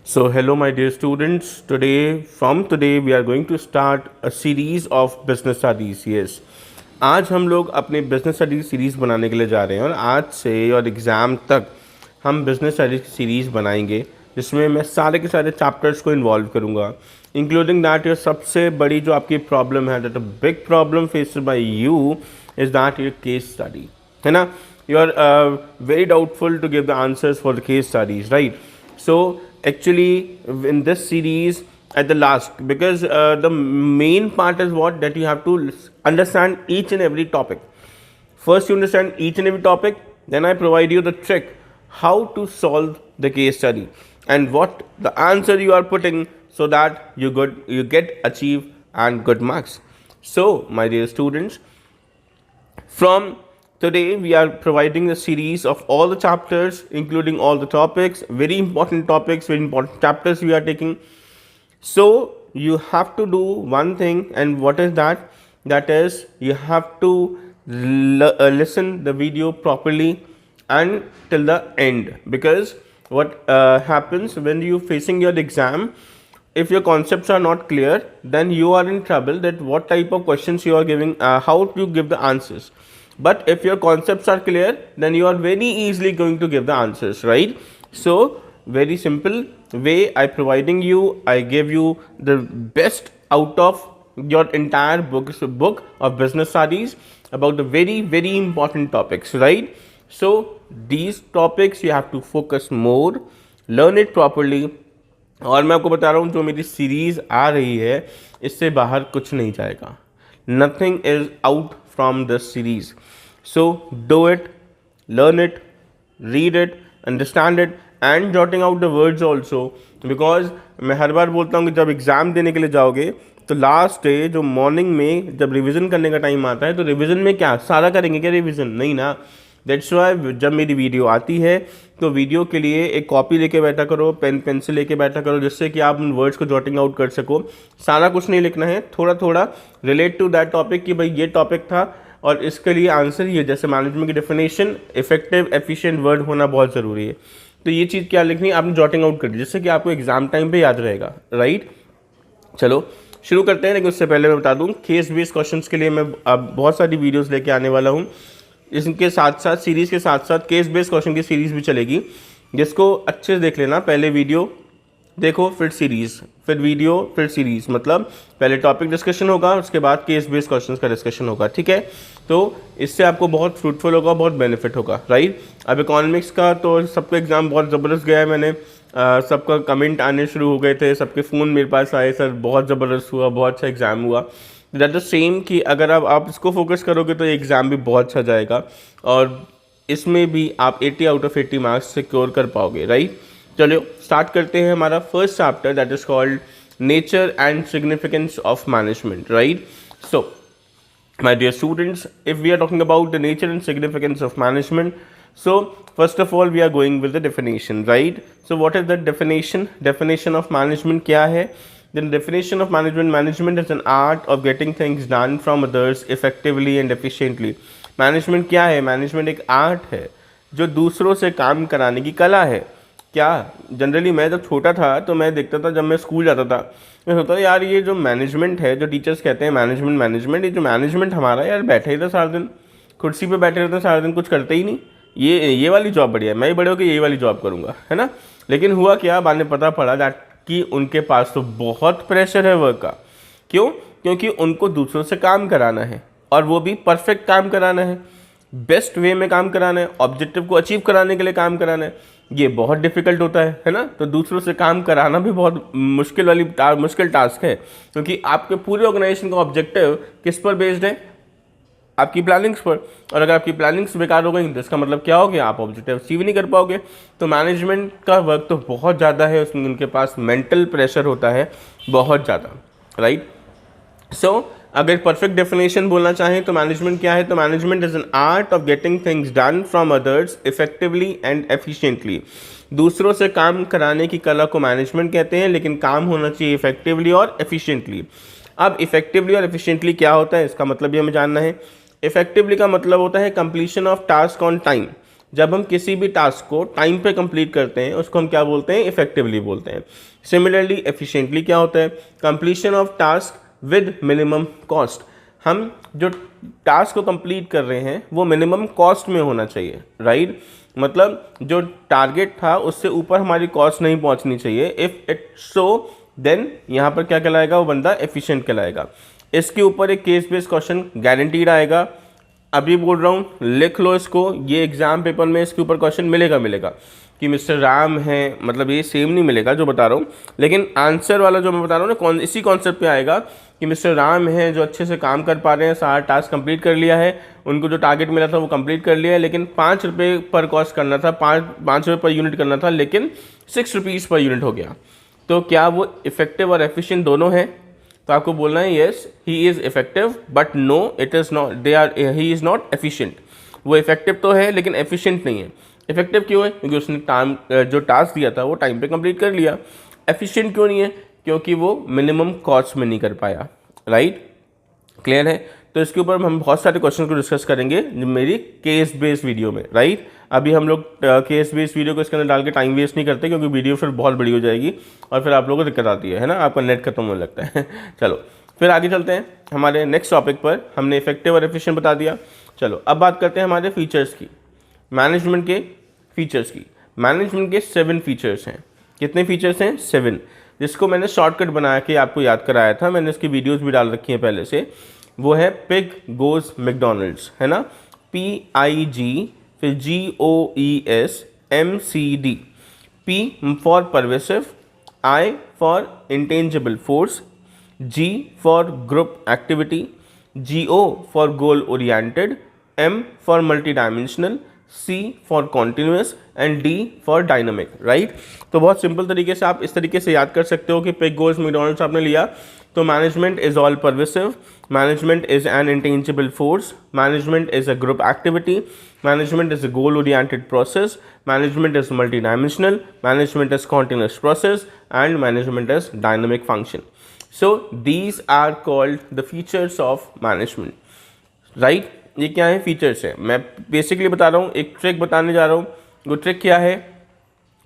So hello my dear students, today we are going to start a series of business studies. Yes, आज हम लोग अपने business studies series बनाने के लिए जा रहे हैं और आज से और एग्ज़ाम तक हम बिजनेस स्टडीज की सीरीज़ बनाएंगे जिसमें मैं सारे के सारे चैप्टर्स को इन्वॉल्व करूँगा, इंक्लूडिंग दैट योर सबसे बड़ी जो आपकी प्रॉब्लम है, that a big problem faced by you is that your case study, है ना. You are very doubtful to give the answers for the case studies, right. So actually in this series at the last, because the main part is what, that you have to understand each and every topic. First you understand each and every topic, then I provide you the trick how to solve the case study and what the answer you are putting so that you get achieve and good marks. So my dear students, from today we are providing a series of all the chapters, including all the topics, very important topics, very important chapters we are taking. So you have to do one thing, and what is that? That is, you have to listen the video properly and till the end, because what happens when you facing your exam, if your concepts are not clear, then you are in trouble that what type of questions you are giving, how to give the answers. But if your concepts are clear, then you are very easily going to give the answers, right? So very simple way I providing you, I give you the best out of your entire book of business studies about the very important topics, right? So these topics you have to focus more, learn it properly. और मैं आपको बता रहा हूँ, जो मेरी series आ रही है इससे बाहर कुछ नहीं जाएगा. Nothing is out from this series. So do it, learn it, read it, understand it and jotting out the words also, because मैं हर बार बोलता हूँ कि जब एग्ज़ाम देने के लिए जाओगे तो लास्ट डे जो मॉर्निंग में जब रिवीजन करने का टाइम आता है, तो रिवीजन में क्या सारा करेंगे क्या रिवीजन? नहीं ना. दैट्स वाई जब मेरी वीडियो आती है तो वीडियो के लिए एक कॉपी लेके बैठा करो, पेन पेंसिल लेके बैठा करो, जिससे कि आप उन वर्ड्स को जॉटिंग आउट कर सको. सारा कुछ नहीं लिखना है, थोड़ा थोड़ा रिलेट टू दैट टॉपिक कि भाई ये टॉपिक था और इसके लिए आंसर ये, जैसे मैनेजमेंट की डेफिनेशन, इफेक्टिव एफिशिएंट वर्ड होना बहुत ज़रूरी है. तो ये चीज़ क्या लिखनी है आपने, जॉटिंग आउट कर दी, जिससे कि आपको एग्जाम टाइम पे याद रहेगा, राइट. चलो शुरू करते हैं, लेकिन उससे पहले मैं बता दूं, केस बेस्ड क्वेश्चंस के लिए मैं अब बहुत सारी वीडियोस लेके आने वाला हूं. इसके साथ साथ सीरीज़ के साथ साथ केस बेस्ड क्वेश्चन की सीरीज़ भी चलेगी, जिसको अच्छे से देख लेना. पहले वीडियो देखो, फिर सीरीज़, फिर वीडियो, फिर सीरीज़. मतलब पहले टॉपिक डिस्कशन होगा, उसके बाद केस बेस्ड क्वेश्चंस का डिस्कशन होगा, ठीक है. तो इससे आपको बहुत फ्रूटफुल होगा, बहुत बेनिफिट होगा, राइट. अब इकोनॉमिक्स का तो सबका एग्ज़ाम बहुत ज़बरदस्त गया है. मैंने सबका कमेंट आने शुरू हो गए थे, सबके फ़ोन मेरे पास आए, सर बहुत ज़बरदस्त हुआ, बहुत अच्छा एग्ज़ाम हुआ. दैट द सेम कि अगर आप इसको फोकस करोगे तो एग्ज़ाम भी बहुत अच्छा जाएगा और इसमें भी आप 80 आउट ऑफ 80 मार्क्स सिक्योर कर पाओगे, राइट. चलो स्टार्ट करते हैं हमारा first chapter, that is called nature and significance of management, right. So my dear students, if we are talking about the nature and significance of management, so first of all we are going with the definition, right. So what is the definition of management क्या है? The definition of management is an art of getting things done from others effectively and efficiently. Management क्या है? Management एक art है जो दूसरों से काम कराने की कला है. क्या जनरली मैं जब छोटा था तो मैं देखता था, जब मैं स्कूल जाता था मैं सोचता था यार ये जो मैनेजमेंट है, जो टीचर्स कहते हैं मैनेजमेंट, ये जो मैनेजमेंट हमारा, यार बैठे ही था सारा दिन, कुर्सी पे बैठे रहते हैं सारा दिन, कुछ करते ही नहीं. ये वाली जॉब बढ़िया है, मैं ही बड़े होकर यही वाली जॉब करूँगा, है ना. लेकिन हुआ क्या, बाद में पता पड़ा दैट कि उनके पास तो बहुत प्रेशर है वर्क का. क्यों? क्योंकि उनको दूसरों से काम कराना है और वो भी परफेक्ट काम कराना है, बेस्ट वे में काम कराना है, ऑब्जेक्टिव को अचीव कराने के लिए काम कराना है. ये बहुत डिफिकल्ट होता है ना. तो दूसरों से काम कराना भी बहुत मुश्किल टास्क है, क्योंकि आपके पूरे ऑर्गेनाइजेशन का ऑब्जेक्टिव किस पर बेस्ड है? आपकी प्लानिंग्स पर. और अगर आपकी प्लानिंग्स बेकार हो गई तो इसका मतलब क्या हो गया, आप ऑब्जेक्टिव अचीव नहीं कर पाओगे. तो मैनेजमेंट का वर्क तो बहुत ज़्यादा है, उसमें उनके पास मेंटल प्रेशर होता है बहुत ज़्यादा, राइट. सो अगर परफेक्ट डेफिनेशन बोलना चाहें तो मैनेजमेंट क्या है, तो management is an art of getting things done from others effectively and efficiently. दूसरों से काम कराने की कला को मैनेजमेंट कहते हैं, लेकिन काम होना चाहिए इफेक्टिवली और एफिशिएंटली. अब इफेक्टिवली और एफिशिएंटली क्या होता है, इसका मतलब भी हमें जानना है. इफेक्टिवली का मतलब होता है completion of task on time. जब हम किसी भी टास्क को टाइम पे कंप्लीट करते हैं उसको हम क्या बोलते हैं, इफेक्टिवली बोलते हैं। सिमिलरली एफिशिएंटली क्या होता है, completion of task with minimum cost. हम जो टास्क को कंप्लीट कर रहे हैं वो मिनिमम कॉस्ट में होना चाहिए, राइट। मतलब जो टारगेट था उससे ऊपर हमारी कॉस्ट नहीं पहुंचनी चाहिए। इफ़ इट सो देन यहाँ पर क्या कहलाएगा, वो बंदा एफिशिएंट कहलाएगा। इसके ऊपर एक केस बेस्ड क्वेश्चन गारंटीड आएगा, अभी बोल रहा हूँ, लिख लो इसको, ये एग्जाम पेपर में इसके ऊपर क्वेश्चन मिलेगा कि मिस्टर राम है, मतलब ये सेम नहीं मिलेगा जो बता रहा हूँ, लेकिन आंसर वाला जो मैं बता रहा हूँ ना इसी कॉन्सेप्ट पे आएगा कि मिस्टर राम है जो अच्छे से काम कर पा रहे हैं, सारा टास्क कंप्लीट कर लिया है, उनको जो टारगेट मिला था वो कंप्लीट कर लिया है, लेकिन 5 रुपये पर कॉस्ट करना था, 5 रुपये पर यूनिट करना था, लेकिन 6 रुपीज़ पर यूनिट हो गया। तो क्या वो इफेक्टिव और एफिशिएंट दोनों हैं? तो आपको बोलना है yes he is effective but no it is not, he is not efficient. वो इफेक्टिव तो है लेकिन एफिशिएंट नहीं है। इफेक्टिव क्यों है? क्योंकि उसने टाइम जो टास्क दिया था वो टाइम पे कंप्लीट कर लिया। एफिशिएंट क्यों नहीं है? क्योंकि वो मिनिमम कॉस्ट में नहीं कर पाया, राइट। क्लियर है? तो इसके ऊपर हम बहुत सारे क्वेश्चन को डिस्कस करेंगे मेरी केस बेस्ड वीडियो में, राइट। अभी हम लोग केस बेस्ड वीडियो को इसके अंदर डाल के टाइम वेस्ट नहीं करते, क्योंकि वीडियो फिर बहुत बड़ी हो जाएगी और फिर आप लोगों को दिक्कत आती है ना, आपका नेट खत्म होने लगता है। चलो फिर आगे चलते हैं हमारे नेक्स्ट टॉपिक पर। हमने इफेक्टिव और एफिशिएंट बता दिया। चलो अब बात करते हैं हमारे फीचर्स की, मैनेजमेंट के फीचर्स की। मैनेजमेंट के 7 फीचर्स हैं। कितने फीचर्स हैं? 7, जिसको मैंने शॉर्टकट बना के आपको याद कराया था, मैंने इसकी वीडियोस भी डाल रखी हैं पहले से। वो है पिग गोज मैकडोनल्ड्स, है ना, PIG फिर GOES MCD। P for pervasive, I for intangible force, G for group activity, GO for goal oriented, M for multi dimensional, C for continuous and D for dynamic, right. तो बहुत simple तरीके से आप इस तरीके से याद कर सकते हो कि पिग गोज मैकडोनल्ड्स आपने लिया तो management is all pervasive, management is an intangible force, management is a group activity, management is a goal oriented process, management is multi dimensional, management is continuous process and management is dynamic function. So these are called the features of management, right. ये क्या है? Features है। मैं basically बता रहा हूँ, एक trick बताने जा रहा हूँ। वो ट्रिक क्या है?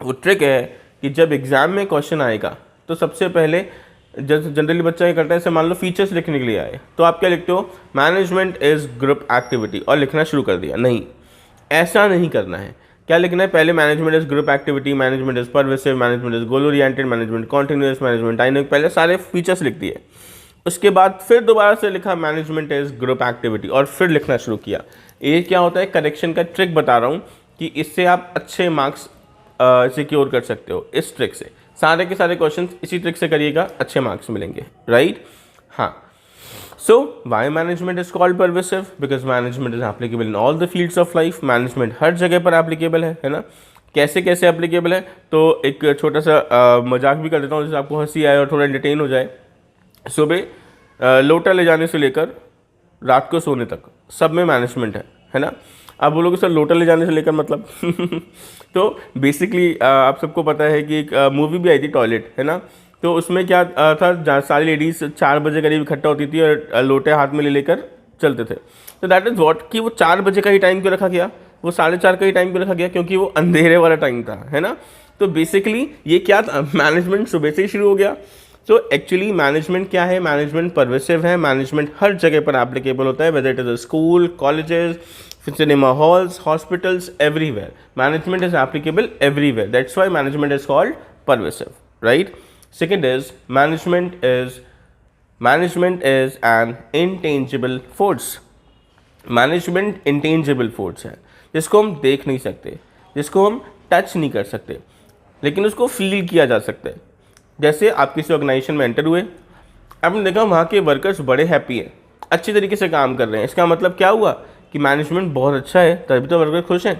वो ट्रिक है कि जब एग्जाम में क्वेश्चन आएगा तो सबसे पहले जनरली बच्चा ये करता है, जैसे मान लो फीचर्स लिखने के लिए आए तो आप क्या लिखते हो? मैनेजमेंट इज ग्रुप एक्टिविटी और लिखना शुरू कर दिया। नहीं, ऐसा नहीं करना है। क्या लिखना है? पहले management is group activity, management is pervasive, management is goal oriented, management continuous, management dynamic, पहले सारे फीचर्स लिख दिए। उसके बाद फिर दोबारा से लिखा मैनेजमेंट इज ग्रुप एक्टिविटी और फिर लिखना शुरू किया। ये क्या होता है? करेक्शन का ट्रिक बता रहा हूँ कि इससे आप अच्छे मार्क्स सिक्योर कर सकते हो। इस ट्रिक से सारे के सारे क्वेश्चन इसी ट्रिक से करिएगा, अच्छे मार्क्स मिलेंगे, राइट। हाँ, so why management is called pervasive? Because management is applicable in all the fields of life. Management हर जगह पर एप्लीकेबल है ना। कैसे कैसे एप्लीकेबल है? तो एक छोटा सा मजाक भी कर देता हूँ जिससे आपको हंसी आए और थोड़ा एंटरटेन हो जाए। सुबह लोटा ले जाने से लेकर रात को सोने तक सब में मैनेजमेंट है ना। आप बोलोगे सर लोटा ले जाने से लेकर मतलब तो बेसिकली आप सबको पता है कि एक मूवी भी आई थी टॉयलेट, है ना। तो उसमें क्या था, जहाँ सारी लेडीज़ 4 बजे करीब इकट्ठा होती थी और लोटे हाथ में ले लेकर चलते थे। तो दैट इज़ व्हाट कि वो 4 बजे का ही टाइम क्यों रखा गया, वो 4:30 का ही टाइम क्यों रखा गया? क्योंकि वो अंधेरे वाला टाइम था, है ना। तो बेसिकली ये क्या था, मैनेजमेंट सुबह से ही शुरू हो गया। तो एक्चुअली मैनेजमेंट क्या है? मैनेजमेंट परवेसिव है। मैनेजमेंट हर जगह पर एप्लीकेबल होता है, whether it is a school, colleges, cinema halls, hospitals, everywhere. Management is applicable everywhere. That's why management is called pervasive, right? Second is management is an intangible force. Management intangible force है जिसको हम देख नहीं सकते, जिसको हम touch नहीं कर सकते, लेकिन उसको फील किया जा सकता है। जैसे आप किसी ऑर्गेनाइजेशन में एंटर हुए, आपने देखा वहाँ के वर्कर्स बड़े हैप्पी हैं, अच्छी तरीके से काम कर रहे हैं। इसका मतलब क्या हुआ कि मैनेजमेंट बहुत अच्छा है, तभी तो वर्कर खुश हैं,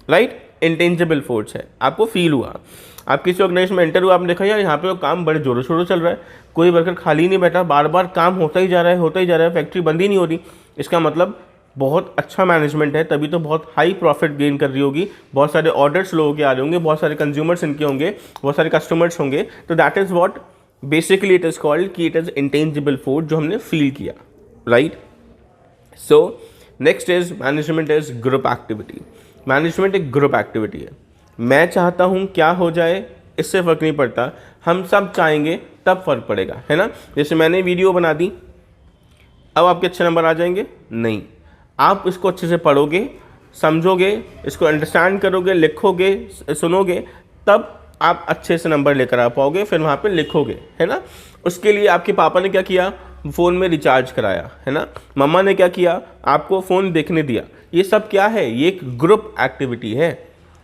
राइट। इंटेंजिबल फोर्स है, आपको फील हुआ। आप किसी ऑर्गेनाइजेशन में एंटर हुआ, आपने देखा यार यहाँ पे वो काम बड़े जोरों शोरों चल रहा है, कोई वर्कर खाली नहीं बैठा, बार बार काम होता ही जा रहा है, फैक्ट्री बंद ही नहीं हो रही। इसका मतलब बहुत अच्छा मैनेजमेंट है, तभी तो बहुत हाई प्रॉफिट गेन कर रही होगी, बहुत सारे ऑर्डर्स लोगों के आ रहे होंगे, बहुत सारे कंज्यूमर्स इनके होंगे, बहुत सारे कस्टमर्स होंगे। तो that is what basically it is called कि इट इज़ इंटेंजिबल फोर्स, जो हमने फील किया, right. So next is management is group activity. Management एक ग्रुप एक्टिविटी है। मैं चाहता हूँ क्या हो जाए इससे फ़र्क नहीं पड़ता, हम सब चाहेंगे तब फ़र्क पड़ेगा, है ना। जैसे मैंने वीडियो बना दी, अब आपके अच्छे नंबर आ जाएंगे? नहीं, आप इसको अच्छे से पढ़ोगे, समझोगे, इसको अंडरस्टैंड करोगे, लिखोगे, सुनोगे, तब आप अच्छे से नंबर लेकर आ पाओगे, फिर वहाँ पे लिखोगे, है ना। उसके लिए आपके पापा ने क्या किया, फ़ोन में रिचार्ज कराया, है ना। मम्मा ने क्या किया, आपको फ़ोन देखने दिया। ये सब क्या है, ये एक ग्रुप एक्टिविटी है।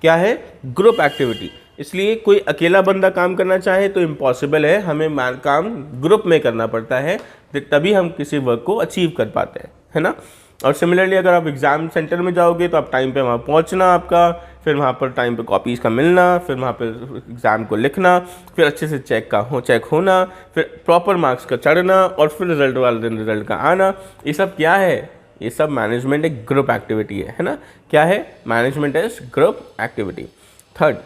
क्या है? Group activity. इसलिए कोई अकेला बंदा काम करना चाहे तो इम्पॉसिबल है, हमें काम ग्रुप में करना पड़ता है, तभी हम किसी वर्क को अचीव कर पाते हैं, है ना। और सिमिलरली अगर आप एग्ज़ाम सेंटर में जाओगे तो आप टाइम पे वहाँ पहुँचना आपका, फिर वहाँ पर टाइम पे कॉपीज़ का मिलना, फिर वहाँ पे एग्ज़ाम को लिखना, फिर अच्छे से चेक होना, फिर प्रॉपर मार्क्स का चढ़ना, और फिर रिजल्ट वाले दिन रिजल्ट का आना। ये सब क्या है? ये सब मैनेजमेंट एक ग्रुप एक्टिविटी है ना। क्या है? Management is group activity. Third,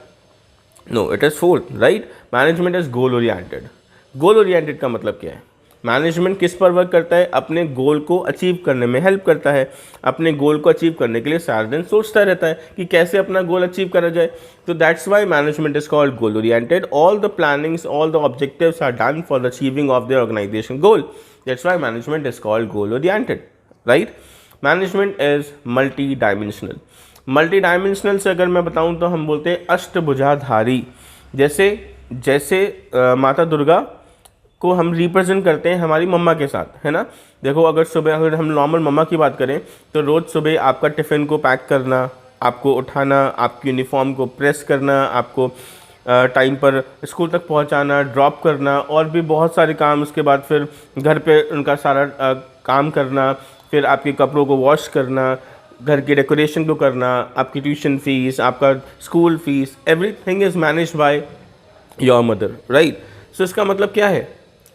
no it is fourth, right, management is goal oriented. Goal oriented का मतलब क्या है? मैनेजमेंट किस पर वर्क करता है? अपने गोल को अचीव करने में हेल्प करता है। अपने गोल को अचीव करने के लिए सारा दिन सोचता रहता है कि कैसे अपना गोल अचीव करा जाए। तो that's why management is called goal oriented. All the plannings, all the objectives are done for the achieving of the organisation goal. That's why management is called goal oriented, right. Management is multi dimensional. Multi dimensional से अगर मैं बताऊं तो हम बोलते हैं अष्टभुजाधारी। जैसे माता दुर्गा को हम रिप्रेजेंट करते हैं हमारी मम्मा के साथ, है ना। देखो अगर हम नॉर्मल मम्मा की बात करें तो रोज़ सुबह आपका टिफ़िन को पैक करना, आपको उठाना, आपकी यूनिफॉर्म को प्रेस करना, आपको टाइम पर स्कूल तक पहुंचाना, ड्रॉप करना, और भी बहुत सारे काम। उसके बाद फिर घर पे उनका सारा काम करना, फिर आपके कपड़ों को वॉश करना, घर की डेकोरेशन को करना, आपकी ट्यूशन फीस, आपका school fees, everything is managed by your mother, right. So इसका मतलब क्या है?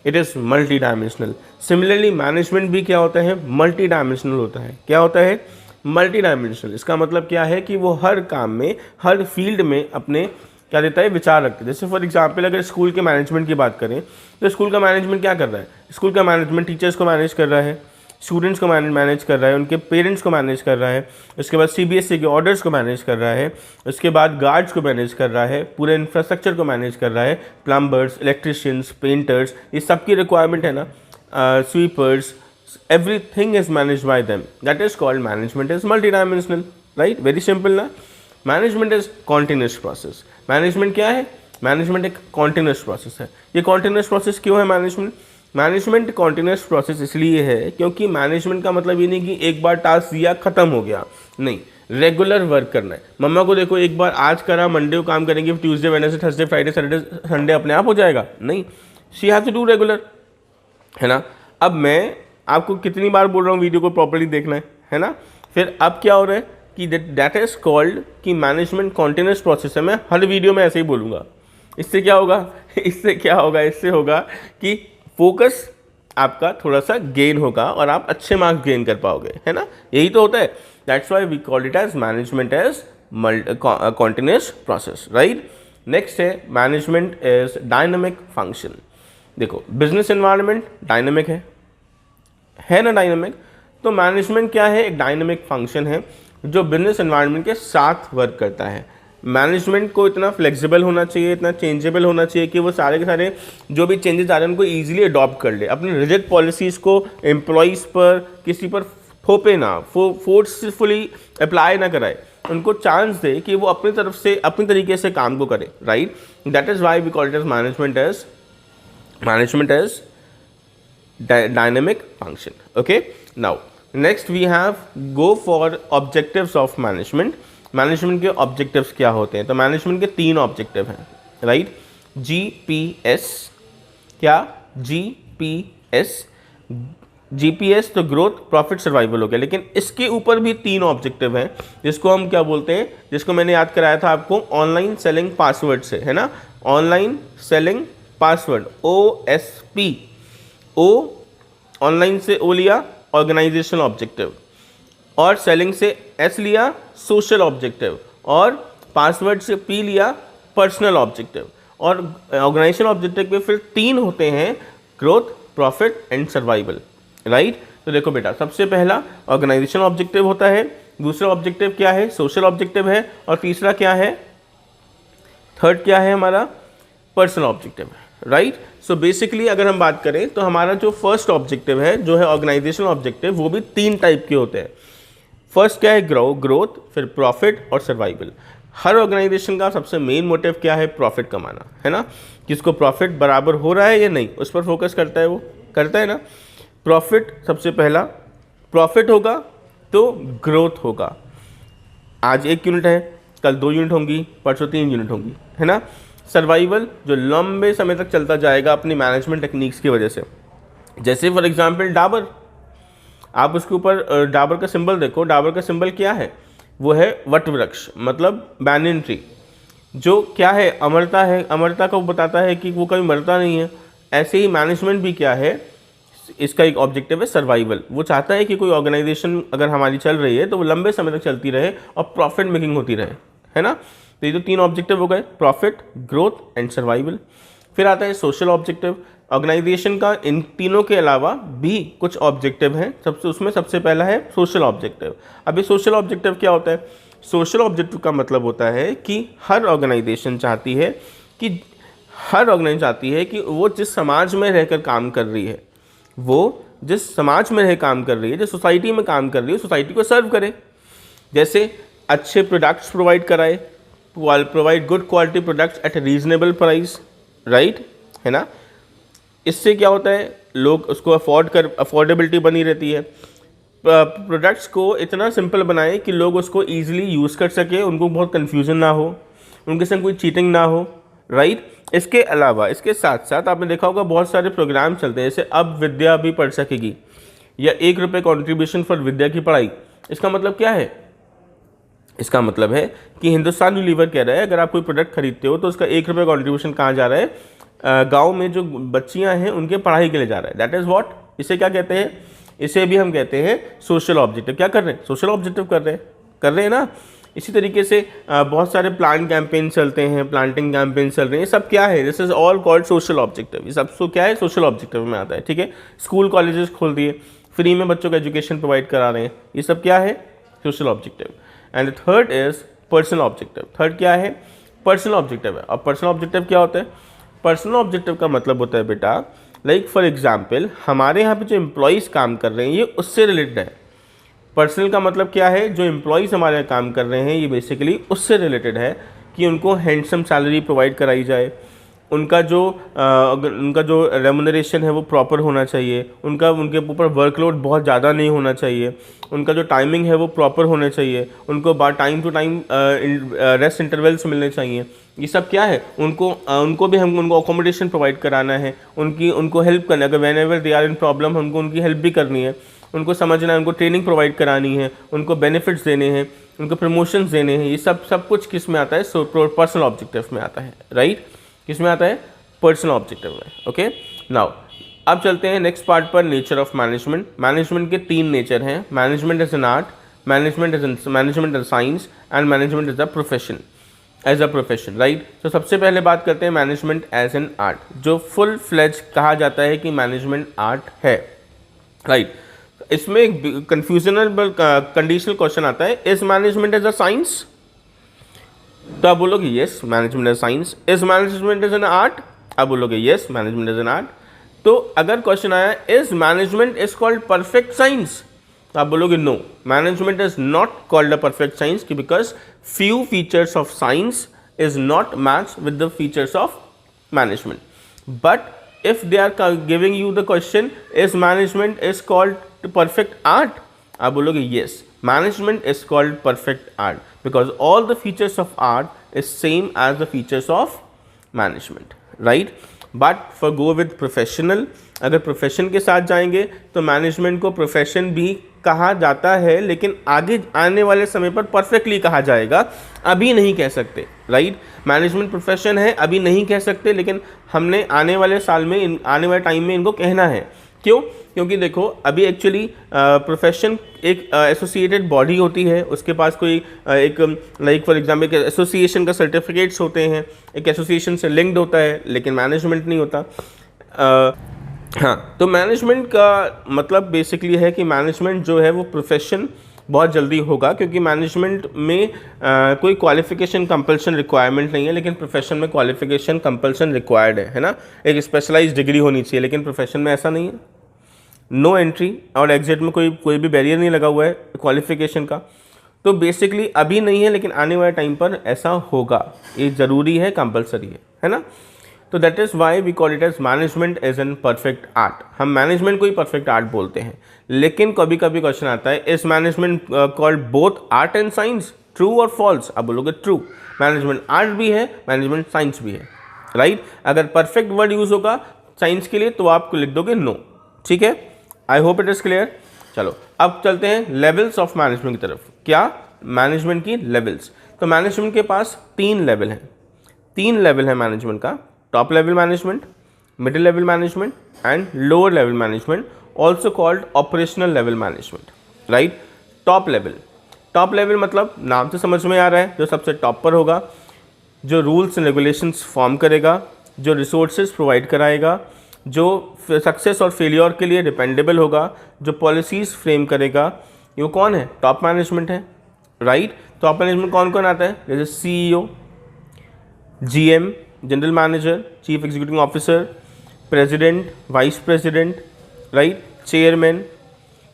It is multi dimensional. Similarly management भी क्या होता है? मल्टी डायमेंशनल होता है। क्या होता है? Multi dimensional. इसका मतलब क्या है कि वो हर काम में, हर फील्ड में अपने क्या देता है? विचार रखते हैं। जैसे फॉर एग्जांपल अगर स्कूल के मैनेजमेंट की बात करें तो स्कूल का मैनेजमेंट क्या कर रहा है? स्कूल का मैनेजमेंट टीचर्स को मैनेज कर रहा है, स्टूडेंट्स को मैनेज कर रहा है, उनके पेरेंट्स को मैनेज कर रहा है, उसके बाद सीबीएसई के ऑर्डर्स को मैनेज कर रहा है, उसके बाद गार्ड्स को मैनेज कर रहा है, पूरे इंफ्रास्ट्रक्चर को मैनेज कर रहा है, प्लम्बर्स, इलेक्ट्रिशियंस, पेंटर्स, ये सबकी रिक्वायरमेंट है ना, sweepers, everything is managed by them. That is called management is multidimensional, right? Very simple ना. Management is continuous process. Management क्या है? Management एक continuous process है. ये continuous process क्यों है मैनेजमेंट कॉन्टिन्यूस प्रोसेस इसलिए है क्योंकि मैनेजमेंट का मतलब ये नहीं कि एक बार टास्क दिया खत्म हो गया, नहीं, रेगुलर वर्क करना है। मम्मा को देखो एक बार आज करा, मंडे को काम करेंगे, Tuesday, Wednesday, Thursday, Friday, Saturday, Sunday अपने आप हो जाएगा, नहीं, she have to do regular, है ना। अब मैं आपको कितनी बार बोल रहा हूँ वीडियो को प्रॉपर्ली देखना है ना। फिर अब क्या हो रहा है कि दैट इज कॉल्ड कि मैनेजमेंट कॉन्टिन्यूस प्रोसेस है। मैं हर वीडियो में ऐसे ही बोलूँगा। इससे क्या होगा इससे होगा कि फोकस आपका थोड़ा सा गेन होगा और आप अच्छे मार्क्स गेन कर पाओगे, है ना। यही तो होता है। That's why we call it as management as continuous process, right. Next है मैनेजमेंट इज डायनामिक फंक्शन। देखो बिजनेस एनवायरनमेंट डायनामिक है ना, डायनामिक। तो मैनेजमेंट क्या है? एक डायनामिक फंक्शन है जो बिजनेस एनवायरनमेंट के साथ वर्क करता है। मैनेजमेंट को इतना फ्लेक्सिबल होना चाहिए, इतना चेंजेबल होना चाहिए कि वो सारे के सारे जो भी चेंजेस आ रहे हैं उनको ईजिली अडॉप्ट कर ले, अपनी रिजिड पॉलिसीज़ को एम्प्लॉयज़ पर, किसी पर थोपे ना, फोर्सफुली अप्लाई ना कराए, उनको चांस दे कि वो अपनी तरफ से अपनी तरीके से काम को करे, right. That is why we call it as management as dynamic function. Okay, now next we have go for objectives of management. Management के ऑब्जेक्टिव्स क्या होते हैं? तो मैनेजमेंट के 3 ऑब्जेक्टिव हैं, राइट। GPS क्या? GPS तो ग्रोथ, प्रॉफिट, सर्वाइवल हो गया, लेकिन इसके ऊपर भी 3 ऑब्जेक्टिव हैं जिसको हम क्या बोलते हैं, जिसको मैंने याद कराया था आपको ऑनलाइन सेलिंग पासवर्ड से, है ना। Online selling password, OSP। ओ ऑनलाइन से ओ लिया ऑर्गेनाइजेशनल ऑब्जेक्टिव, और सेलिंग से एस लिया सोशल ऑब्जेक्टिव, और पासवर्ड से पी लिया पर्सनल ऑब्जेक्टिव, और ऑर्गेनाइजेशनल ऑब्जेक्टिव पे फिर 3 होते हैं, growth, profit and survival, right. तो देखो बेटा, सबसे पहला ऑर्गेनाइजेशनल ऑब्जेक्टिव होता है दूसरा ऑब्जेक्टिव क्या है, सोशल ऑब्जेक्टिव है, और तीसरा क्या है, थर्ड क्या है हमारा, पर्सनल ऑब्जेक्टिव है, राइट। सो बेसिकली अगर हम बात करें तो हमारा जो फर्स्ट ऑब्जेक्टिव है जो है ऑर्गेनाइजेशनल ऑब्जेक्टिव, वो भी 3 टाइप के होते हैं। फर्स्ट क्या है, ग्रोथ, फिर प्रॉफिट और सर्वाइवल। हर ऑर्गेनाइजेशन का सबसे मेन मोटिव क्या है, प्रॉफिट कमाना, है ना। किसको प्रॉफिट बराबर हो रहा है या नहीं, उस पर फोकस करता है, वो करता है ना। प्रॉफिट सबसे पहला, प्रॉफिट होगा तो ग्रोथ होगा। आज 1 यूनिट है, कल 2 यूनिट होंगी, परसों 3 यूनिट होंगी, है ना। सर्वाइवल जो लंबे समय तक चलता जाएगा अपनी मैनेजमेंट टेक्निक्स की वजह से। जैसे फॉर एग्जांपल डाबर, आप उसके ऊपर डाबर का सिंबल देखो, डाबर का सिंबल क्या है, वो है वट वृक्ष, मतलब बैनियन ट्री, जो क्या है, अमरता है, अमरता को बताता है कि वो कभी मरता नहीं है। ऐसे ही मैनेजमेंट भी क्या है, इसका एक ऑब्जेक्टिव है सर्वाइवल। वो चाहता है कि कोई ऑर्गेनाइजेशन अगर हमारी चल रही है तो वो लंबे समय तक चलती रहे और प्रॉफिट मेकिंग होती रहे, है ना। तो ये जो 3 ऑब्जेक्टिव हो गए, प्रॉफिट, ग्रोथ एंड सर्वाइवल। फिर आता है सोशल ऑब्जेक्टिव। ऑर्गेनाइजेशन का इन तीनों के अलावा भी कुछ ऑब्जेक्टिव हैं, उसमें सबसे पहला है सोशल ऑब्जेक्टिव। अभी सोशल ऑब्जेक्टिव क्या होता है, सोशल ऑब्जेक्टिव का मतलब होता है कि हर ऑर्गेनाइजेशन चाहती है कि वो जिस समाज में रहकर काम कर रही है, वो जिस समाज में रह काम कर रही है, जिस सोसाइटी में काम कर रही है, सोसाइटी को सर्व करे। जैसे अच्छे प्रोडक्ट्स प्रोवाइड कराए, provide good quality products at reasonable price, right, है ना। इससे क्या होता है, लोग उसको अफोर्डेबिलिटी बनी रहती है। प्रोडक्ट्स को इतना सिंपल बनाए कि लोग उसको ईजिली यूज़ कर सके, उनको बहुत कन्फ्यूजन ना हो, उनके संग कोई चीटिंग ना हो, राइट। इसके अलावा इसके साथ साथ आपने देखा होगा बहुत सारे प्रोग्राम चलते हैं, जैसे अब विद्या भी पढ़ सकेगी, या 1 रुपये कॉन्ट्रीब्यूशन फॉर विद्या की पढ़ाई। इसका मतलब क्या है, इसका मतलब है कि हिंदुस्तान यूनिलीवर कह रहा है अगर आप कोई प्रोडक्ट खरीदते हो तो उसका 1 रुपये कॉन्ट्रीब्यूशन कहाँ जा रहा है, गांव में जो बच्चियां हैं उनके पढ़ाई के लिए जा रहा है। दैट इज़ व्हाट, इसे क्या कहते हैं, इसे भी हम कहते हैं सोशल ऑब्जेक्टिव। क्या कर रहे हैं, सोशल ऑब्जेक्टिव कर रहे हैं ना। इसी तरीके से बहुत सारे प्लांट कैंपेन चलते हैं, प्लांटिंग कैंपेन चल रहे हैं, ये सब क्या है, this is all called social objective. ये सब क्या है, सोशल ऑब्जेक्टिव में आता है, ठीक है। स्कूल कॉलेजेस खोल दिए, फ्री में बच्चों को एजुकेशन प्रोवाइड करा रहे हैं, ये सब क्या है, social objective. And third is personal objective. Third क्या है, पर्सनल ऑब्जेक्टिव है। और पर्सनल ऑब्जेक्टिव क्या होता है, पर्सनल ऑब्जेक्टिव का मतलब होता है बेटा, लाइक फॉर एग्जाम्पल हमारे यहाँ पे जो एम्प्लॉयज़ काम कर रहे हैं ये उससे रिलेटेड है। पर्सनल का मतलब क्या है, जो एम्प्लॉयज़ हमारे यहाँ काम कर रहे हैं ये बेसिकली उससे रिलेटेड है कि उनको हैंडसम सैलरी प्रोवाइड कराई जाए, उनका जो रेमुनरेशन है वो प्रॉपर होना चाहिए, उनके ऊपर वर्कलोड बहुत ज़्यादा नहीं होना चाहिए, उनका जो टाइमिंग है वो प्रॉपर होना चाहिए, उनको time to time rest intervals मिलने चाहिए। ये सब क्या है, उनको भी हम उनको अकोमोडेशन प्रोवाइड कराना है, उनको हेल्प करना है, अगर whenever they are in problem हमको उनकी हेल्प भी करनी है, उनको समझना है, उनको ट्रेनिंग प्रोवाइड करानी है, उनको बेनिफिट्स देने हैं, उनको प्रमोशंस देने हैं। ये सब कुछ किस में आता है, पर्सनल ऑब्जेक्टिव में आता है, राइट। किस में आता है, पर्सनल ऑब्जेक्टिव में। ओके, नाउ अब चलते हैं नेक्स्ट पार्ट पर, नेचर ऑफ मैनेजमेंट। मैनेजमेंट के 3 नेचर हैं, management as an art, management as science and management as a profession, right. तो सबसे पहले बात करते हैं मैनेजमेंट एज एन आर्ट, जो फुल फ्लेज कहा जाता है कि मैनेजमेंट आर्ट है, राइट। इसमें एक कंफ्यूजनल कंडीशनल क्वेश्चन आता है, is management as a science, तो आप बोलोगे yes management as science. Is management as an art, आप बोलोगे yes management as an art. तो अगर क्वेश्चन आया is management is called perfect science, तो आप बोलोगे no, management is not called a perfect science, because few features of science is not matched with the features of management. But if they are giving you the question, is management is called perfect art, आप बोलोगे yes, management is called perfect art because all the features of art is same as the features of management, right? But for go with professional, अगर profession के साथ जाएंगे तो management को profession भी कहा जाता है, लेकिन आगे आने वाले समय पर परफेक्टली कहा जाएगा, अभी नहीं कह सकते, राइट। मैनेजमेंट प्रोफेशन है, अभी नहीं कह सकते, लेकिन हमने आने वाले साल में, आने वाले टाइम में इनको कहना है। क्यों, क्योंकि देखो अभी एक्चुअली प्रोफेशन एक एसोसिएटेड बॉडी होती है, उसके पास कोई एक लाइक फॉर एग्जाम्पल एसोसिएशन का सर्टिफिकेट्स होते हैं, एक एसोसिएशन से लिंक्ड होता है, लेकिन मैनेजमेंट नहीं होता। हाँ, तो मैनेजमेंट का मतलब बेसिकली है कि मैनेजमेंट जो है वो प्रोफेशन बहुत जल्दी होगा, क्योंकि मैनेजमेंट में कोई क्वालिफिकेशन कंपल्सन रिक्वायरमेंट नहीं है, लेकिन प्रोफेशन में क्वालिफिकेशन कंपल्सन रिक्वायर्ड है ना। एक स्पेशलाइज्ड डिग्री होनी चाहिए, लेकिन प्रोफेशन में ऐसा नहीं है। नो एंट्री और एग्जिट में कोई भी बैरियर नहीं लगा हुआ है क्वालिफिकेशन का। तो बेसिकली अभी नहीं है, लेकिन आने वाले टाइम पर ऐसा होगा, ये ज़रूरी है, कंपलसरी है ना। तो that is why we call it as management as an perfect art. हम मैनेजमेंट को ही परफेक्ट आर्ट बोलते हैं, लेकिन कभी कभी क्वेश्चन आता है, is management called both art and science, true और फॉल्स? अब बोलोगे ट्रू, मैनेजमेंट आर्ट भी है, मैनेजमेंट साइंस भी है, राइट। अगर परफेक्ट वर्ड यूज़ होगा साइंस के लिए तो आप लिख दोगे नो, ठीक है। I hope it is clear. चलो अब चलते हैं लेवल्स ऑफ मैनेजमेंट की तरफ। क्या? मैनेजमेंट की लेवल्स। तो मैनेजमेंट के पास 3 लेवल हैं, 3 लेवल है मैनेजमेंट का। Top level management, middle level management and lower level management, also called operational level management, right. Top level मतलब नाम से समझ में आ रहा है, जो सबसे टॉप पर होगा, जो रूल्स एंड रेगुलेशंस फॉर्म करेगा, जो रिसोर्सेज प्रोवाइड कराएगा, जो सक्सेस और फेलियर के लिए डिपेंडेबल होगा, जो पॉलिसीज़ फ्रेम करेगा, ये वो कौन है? टॉप मैनेजमेंट है, राइट। टॉप मैनेजमेंट कौन कौन आता है? जैसे CEO, GM, general manager, chief executive officer, president, vice president, right, chairman,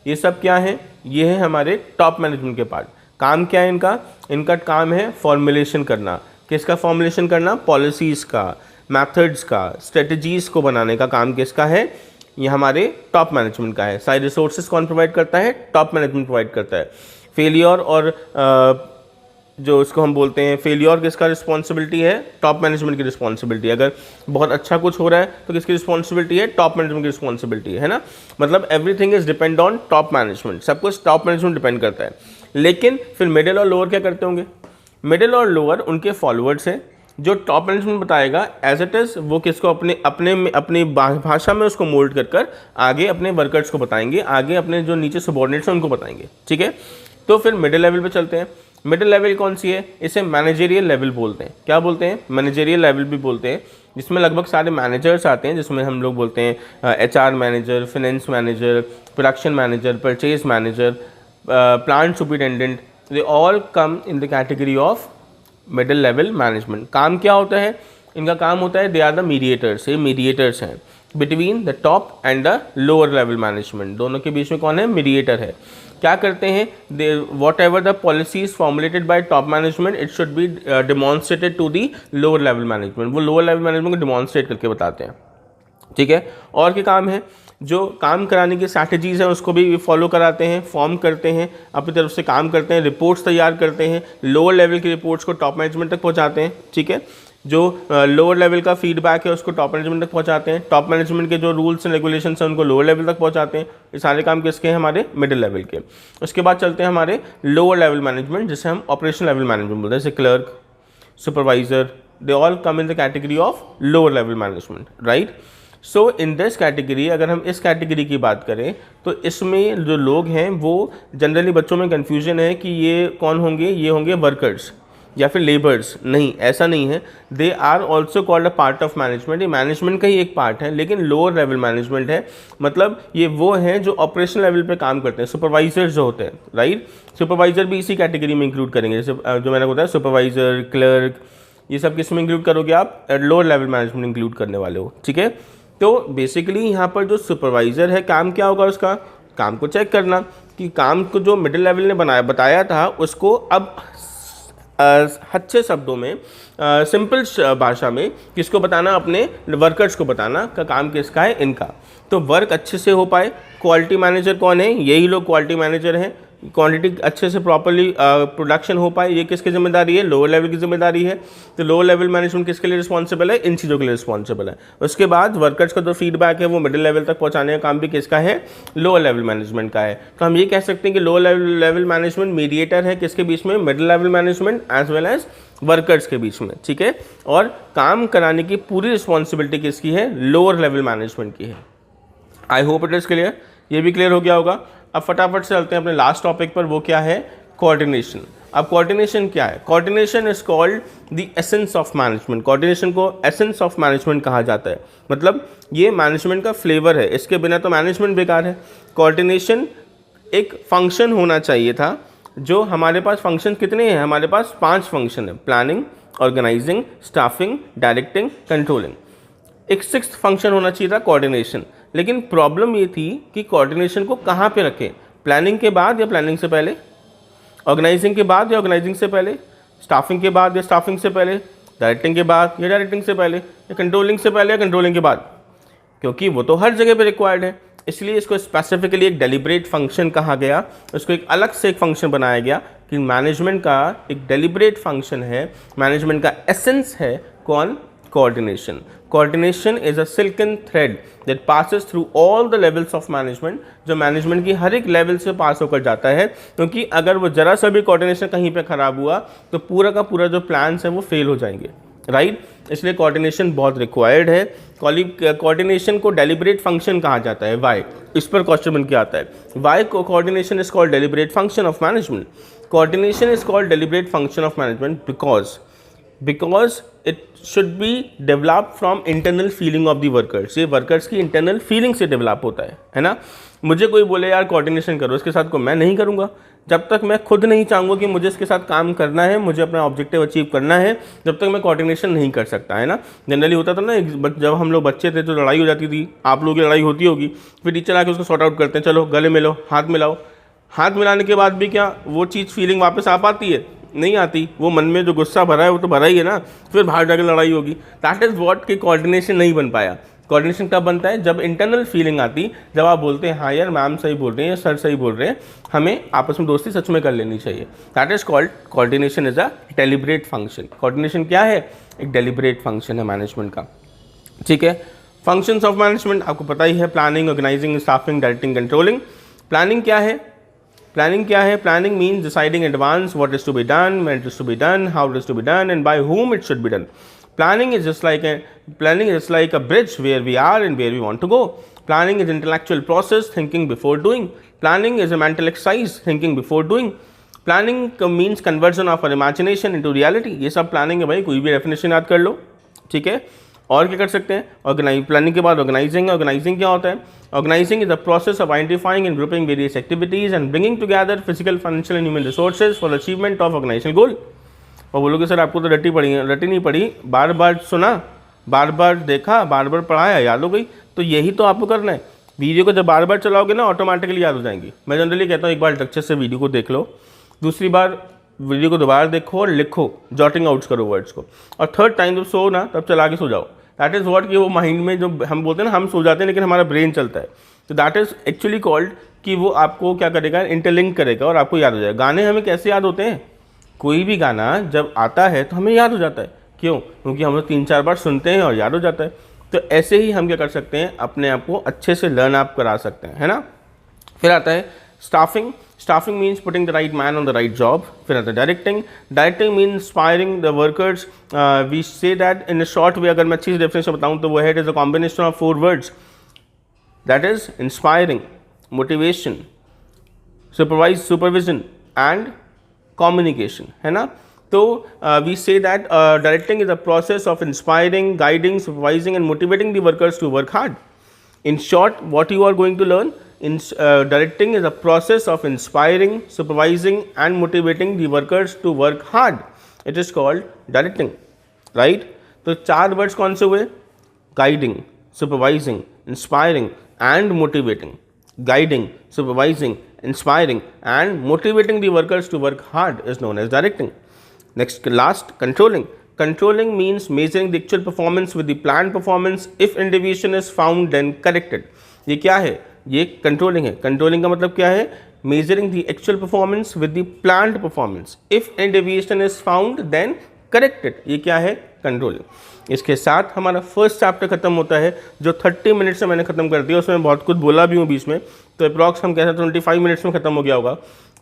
ये सब क्या है? ये है हमारे टॉप मैनेजमेंट के पार्ट। काम क्या है इनका? इनका काम है फॉर्मुलेशन करना। किसका फॉर्मुलेशन करना? पॉलिसीज़ का, मेथड्स का, स्ट्रेटजीज़ को बनाने का काम किसका है? ये हमारे टॉप मैनेजमेंट का है। सारे रिसोर्सेज कौन प्रोवाइड करता है? टॉप मैनेजमेंट प्रोवाइड करता है। फेलियर और जो इसको हम बोलते हैं फेलियर, किसका रिस्पॉन्सिबिलिटी है? टॉप मैनेजमेंट की रिस्पॉन्सिबिलिटी। अगर बहुत अच्छा कुछ हो रहा है तो किसकी रिस्पॉन्सिबिलिटी है? टॉप मैनेजमेंट की रिस्पॉन्सिबिलिटी है ना। मतलब everything is depend on top management, सब कुछ टॉप मैनेजमेंट डिपेंड करता है। लेकिन फिर मिडिल और लोअर क्या करते होंगे? मिडिल और लोअर उनके फॉलोअर्स हैं, जो टॉप मैनेजमेंट बताएगा एज इट इज़, वो किसको अपनी भाषा में उसको मोल्ड कर आगे अपने वर्कर्स को बताएंगे, आगे अपने जो नीचे सबॉर्डिनेट्स हैं उनको बताएंगे, ठीक है। तो फिर मिडिल लेवल पे चलते हैं। मिडिल लेवल कौन सी है? इसे मैनेजरियल लेवल बोलते हैं। क्या बोलते हैं? मैनेजरियल लेवल भी बोलते हैं, जिसमें लगभग सारे मैनेजर्स आते हैं, जिसमें हम लोग बोलते हैं HR manager, finance manager, production manager, purchase manager, plant superintendent, they all come in the category of middle level management. काम क्या होता है इनका? काम होता है दे आर द मीडिएटर्स, ये मीडिएटर्स हैं between the top and the lower level management. दोनों के बीच में कौन है? मीडिएटर है। क्या करते हैं? They whatever the policies formulated by top management it should be demonstrated to the lower level management. वो लोअर लेवल मैनेजमेंट को डिमॉन्स्ट्रेट करके बताते हैं, ठीक है। और क्या काम है? जो काम कराने की स्ट्रैटेजीज़ हैं उसको भी फॉलो कराते हैं, फॉर्म करते हैं, अपनी तरफ से काम करते हैं, रिपोर्ट्स तैयार करते हैं, लोअर लेवल की रिपोर्ट्स को टॉप मैनेजमेंट तक पहुंचाते हैं, ठीक है। जो लोअर लेवल का फीडबैक है उसको टॉप मैनेजमेंट तक पहुंचाते हैं, टॉप मैनेजमेंट के जो रूल्स एंड रेगुलेशंस हैं उनको लोअर लेवल तक पहुंचाते हैं। ये सारे काम किसके हैं? हमारे मिडिल लेवल के। उसके बाद चलते हैं हमारे लोअर लेवल मैनेजमेंट, जिसे हम ऑपरेशनल लेवल मैनेजमेंट बोलते हैं, जैसे clerk, supervisor, they all come in the category of lower level management, right. So in this category, अगर हम इस कैटेगरी की बात करें तो इसमें जो लोग हैं वो जनरली बच्चों में कन्फ्यूजन है कि ये कौन होंगे? ये होंगे वर्कर्स या फिर लेबर्स। नहीं, ऐसा नहीं है। They are also called a part of management. ये मैनेजमेंट का ही एक पार्ट है, लेकिन लोअर लेवल मैनेजमेंट है। मतलब ये वो हैं जो ऑपरेशनल लेवल पे काम करते हैं, सुपरवाइजर्स जो होते हैं, राइट। सुपरवाइजर भी इसी कैटेगरी में इंक्लूड करेंगे, जैसे जो मैंने बताया सुपरवाइजर, क्लर्क, ये सब किस में इंक्लूड करोगे आप? लोअर लेवल मैनेजमेंट इंक्लूड करने वाले हो, ठीक है। तो बेसिकली यहाँ पर जो सुपरवाइज़र है, काम क्या होगा उसका? काम को चेक करना कि काम को जो मिडिल लेवल ने बताया था उसको अब अच्छे शब्दों में, सिंपल भाषा में किसको बताना? अपने वर्कर्स को बताना का काम किसका है? इनका। तो वर्क अच्छे से हो पाए। क्वालिटी मैनेजर कौन है? यही लोग क्वालिटी मैनेजर हैं। क्वांटिटी अच्छे से प्रॉपर्ली प्रोडक्शन हो पाए, ये किसकी जिम्मेदारी है? लोअर लेवल की जिम्मेदारी है। तो लोअर लेवल मैनेजमेंट किसके लिए रिस्पॉन्सिबल है? इन चीज़ों के लिए रिस्पॉन्सिबल है। उसके बाद वर्कर्स का जो फीडबैक है वो मिडिल लेवल तक पहुंचाने का काम भी किसका है? लोअर लेवल मैनेजमेंट का है। तो हम ये कह सकते हैं कि लोअर लेवल मैनेजमेंट मीडिएटर है किसके बीच में? Middle level management as well as workers के बीच में, ठीक है। और काम कराने की पूरी रिस्पॉन्सिबिलिटी किसकी है? लोअर लेवल मैनेजमेंट की है। I hope it is clear. ये भी क्लियर हो गया होगा। अब फटाफट से चलते हैं अपने लास्ट टॉपिक पर, वो क्या है? कोऑर्डिनेशन। अब कोऑर्डिनेशन क्या है? Coordination is called the essence of management. Coordination को एसेंस ऑफ मैनेजमेंट कहा जाता है। मतलब ये मैनेजमेंट का फ्लेवर है, इसके बिना तो मैनेजमेंट बेकार है। कोऑर्डिनेशन एक फंक्शन होना चाहिए था, जो हमारे पास फंक्शन कितने हैं, हमारे पास 5 फंक्शन है, planning, organising, staffing, directing, controlling. एक 6th फंक्शन होना चाहिए था, कोऑर्डिनेशन। लेकिन प्रॉब्लम ये थी कि कोऑर्डिनेशन को कहाँ पे रखें, प्लानिंग के बाद या प्लानिंग से पहले, ऑर्गेनाइजिंग के बाद या ऑर्गेनाइजिंग से पहले, स्टाफिंग के बाद या स्टाफिंग से पहले, डायरेक्टिंग के बाद या डायरेक्टिंग से पहले, या कंट्रोलिंग से पहले या कंट्रोलिंग के बाद, क्योंकि वो तो हर जगह पे रिक्वायर्ड है। इसलिए इसको स्पेसिफिकली एक डेलिब्रेट फंक्शन कहा गया, उसको एक अलग से एक फंक्शन बनाया गया कि मैनेजमेंट का एक डेलिब्रेट फंक्शन है, मैनेजमेंट का एसेंस है कौन, coordination. Coordination is a silken thread that passes through all the levels of management, जो मैनेजमेंट की हर एक लेवल से पास होकर जाता है, क्योंकि अगर वो जरा सा भी कोऑर्डिनेशन कहीं पे खराब हुआ तो पूरा का पूरा जो प्लान्स है वो फेल हो जाएंगे, राइट। इसलिए कोऑर्डिनेशन बहुत रिक्वायर्ड है। कोऑर्डिनेशन को डेलिब्रेट फंक्शन कहा जाता है, वाई, इस पर क्वेश्चन बन के आता है, why coordination is called deliberate function of management. Coordination is called deliberate function of management because it should be develop from internal feeling of the workers. ये वर्कर्स की इंटरनल फीलिंग से develop होता है ना। मुझे कोई बोले यार कोऑर्डिनेशन करो, इसके साथ को मैं नहीं करूँगा जब तक मैं खुद नहीं चाहूँगा कि मुझे इसके साथ काम करना है, मुझे अपना ऑब्जेक्टिव अचीव करना है, जब तक मैं कोऑर्डिनेशन नहीं कर सकता, है ना। जनरली होता था ना, जब हम लोग बच्चे थे तो लड़ाई हो जाती थी, आप लोगों की लड़ाई होती होगी, फिर टीचर आके उसको सॉर्ट आउट करते हैं, चलो गले मिलो, हाथ मिलाओ। हाथ मिलाने के बाद भी क्या वो चीज़ फीलिंग वापस आ पाती है, नहीं आती। वो मन में जो गुस्सा भरा है वो तो भरा ही है ना, फिर बाहर जाकर लड़ाई होगी। दैट इज़ व्हाट कि कोऑर्डिनेशन नहीं बन पाया। कोऑर्डिनेशन कब बनता है, जब इंटरनल फीलिंग आती, जब आप बोलते हैं हाँ यार मैम सही बोल रहे हैं, सर सही बोल रहे हैं, हमें आपस में दोस्ती सच में कर लेनी चाहिए। That is called coordination is a deliberate function. Coordination क्या है, एक डेलिब्रेट फंक्शन है मैनेजमेंट का, ठीक है। फंक्शंस ऑफ मैनेजमेंट आपको पता ही है, planning, organising, staffing, directing, controlling. Planning क्या है, planning means deciding advance what is to be done, when it is to be done, how it is to be done and by whom it should be done. Planning is just like a bridge where we are and where we want to go. Planning is intellectual process, thinking before doing. Planning is a mental exercise, thinking before doing. Planning means conversion of our imagination into reality. ये सब planning है भाई, कोई भी definition याद कर लो, ठीक है। और क्या कर सकते हैं, प्लानिंग के बाद ऑर्गेनाइजिंग। ऑर्गेनाइजिंग क्या होता है, organising is the process of identifying and grouping various activities and bringing together physical, financial and human resources for achievement of organisational goal. और बोलोगे सर आपको तो रटी नहीं पड़ी, बार बार सुना, बार बार देखा, बार बार पढ़ाया, याद हो गई। तो यही तो आपको करना है। वीडियो को जब बार बार चलाओगे ना ऑटोमेटिकली याद हो जाएंगी। मैं जनरली कहता हूँ एक बार अच्छे से वीडियो को देख लो, दूसरी बार वीडियो को दोबारा देखो और लिखो, जॉटिंग आउट्स करो वर्ड्स को, और थर्ड टाइम जब सो ना तब चला के सो जाओ। दैट इज़ व्हाट कि वो माइंड में जो हम बोलते हैं ना, हम सो जाते हैं लेकिन हमारा ब्रेन चलता है, तो दैट इज़ एक्चुअली कॉल्ड कि वो आपको क्या करेगा, इंटरलिंक करेगा और आपको याद हो जाएगा। गाने हमें कैसे याद होते हैं, कोई भी गाना जब आता है तो हमें याद हो जाता है, क्यों, क्योंकि हम लोग 3-4 बार सुनते हैं और याद हो जाता है। तो ऐसे ही हम क्या कर सकते हैं, अपने आप को अच्छे से लर्न अप करा सकते हैं, है ना। फिर आता है staffing. Staffing means putting the right man on the right job. फिर आता है directing. Directing means inspiring the workers. We say that in a short way, अगर मैं अच्छी डेफिनेशन बताऊँ तो वो है, it is a combination of 4 words, that is inspiring, motivation, supervision and communication, है ना। तो we say that directing is a process of inspiring, guiding, supervising and motivating the workers to work hard. In short, what you are going to learn in directing is a process of inspiring, supervising and motivating the workers to work hard. It is called directing, right? तो 4 words कौन से हुए? Guiding, supervising, inspiring and motivating. Guiding, supervising, inspiring and motivating the workers to work hard is known as directing. Next, last, controlling. Controlling means measuring the actual performance with the planned performance. If any deviation is found, then corrected. ये क्या है? ये controlling है. Controlling का मतलब क्या है? Measuring the actual performance with the planned performance. If any deviation is found, then corrected. ये क्या है? Controlling. इसके साथ हमारा फर्स्ट चैप्टर खत्म होता है, जो 30 मिनट से मैंने खत्म कर दिया। उसमें बहुत कुछ बोला भी हूँ बीच में, तो अप्रॉक्स हम कहते हैं 25 मिनट्स में खत्म हो गया होगा।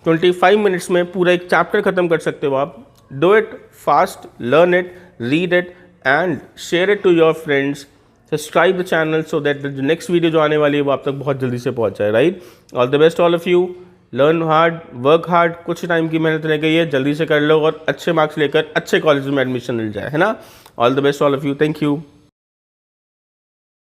25 मिनट्स में पूरा एक चैप्टर खत्म कर सकते हो आप। Do it fast, learn it, read it and share it to your friends. Subscribe the channel so that the next video जो आने वाली है वो आप तक बहुत जल्दी से पहुंच जाए, right? All the best all of you. Learn hard, work hard. कुछ टाइम की मेहनत रह गई है, जल्दी से कर लो और अच्छे मार्क्स लेकर अच्छे कॉलेज में एडमिशन मिल जाए, है ना? All the best all of you. Thank you.